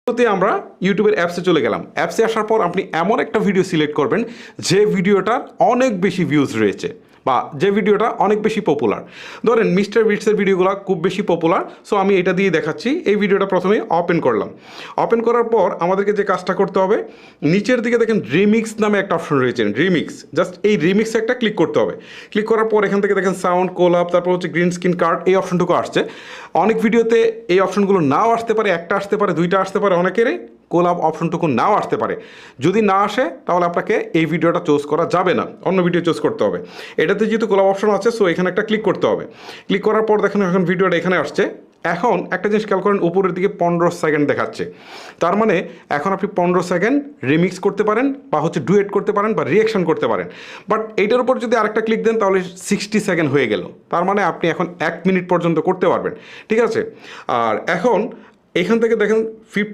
আমরা ইউটিউবের অ্যাপসে চলে গেলাম। অ্যাপসে আসার পর আপনি এমন একটা ভিডিও সিলেক্ট করবেন যে ভিডিওটার অনেক বেশি ভিউজ রয়েছে বা যে ভিডিওটা অনেক বেশি পপুলার। ধরেন মিস্টার বিটসের ভিডিওগুলো খুব বেশি পপুলার, সো আমি এটা দিয়ে দেখাচ্ছি। এই ভিডিওটা প্রথমে ওপেন করলাম। ওপেন করার পর আমাদেরকে যে কাজটা করতে হবে, নিচের দিকে দেখেন রিমিক্স নামে একটা অপশন রয়েছে, রিমিক্স। জাস্ট এই রিমিক্সে একটা ক্লিক করতে হবে। ক্লিক করার পর এখান থেকে দেখেন সাউন্ড, কোলাপ, তারপর হচ্ছে গ্রিন স্ক্রিন কার্ড, এই অপশনটুকু আসছে। অনেক ভিডিওতে এই অপশনগুলো নাও আসতে পারে, একটা আসতে পারে, দুইটা আসতে পারে, অনেকেরই কোলাপ অপশনটুকু নাও আসতে পারে। যদি না আসে তাহলে আপনাকে এই ভিডিওটা চুজ করা যাবে না, অন্য ভিডিও চুজ করতে হবে। এটাতে যেহেতু কোলাপ অপশন আছে, সো এখানে একটা ক্লিক করতে হবে। ক্লিক করার পর দেখেন এখন ভিডিওটা এখানে আসছে। এখন একটা জিনিস খেয়াল করেন, উপরের দিকে 15 সেকেন্ড দেখাচ্ছে। তার মানে এখন আপনি 15 সেকেন্ড রিমিক্স করতে পারেন বা হচ্ছে ডুয়েট করতে পারেন বা রিঅ্যাকশন করতে পারেন। বাট এইটার উপর যদি আরেকটা ক্লিক দেন তাহলে 60 সেকেন্ড হয়ে গেল। তার মানে আপনি এখন 1 মিনিট পর্যন্ত করতে পারবেন, ঠিক আছে। আর এখন এখান থেকে দেখেন 15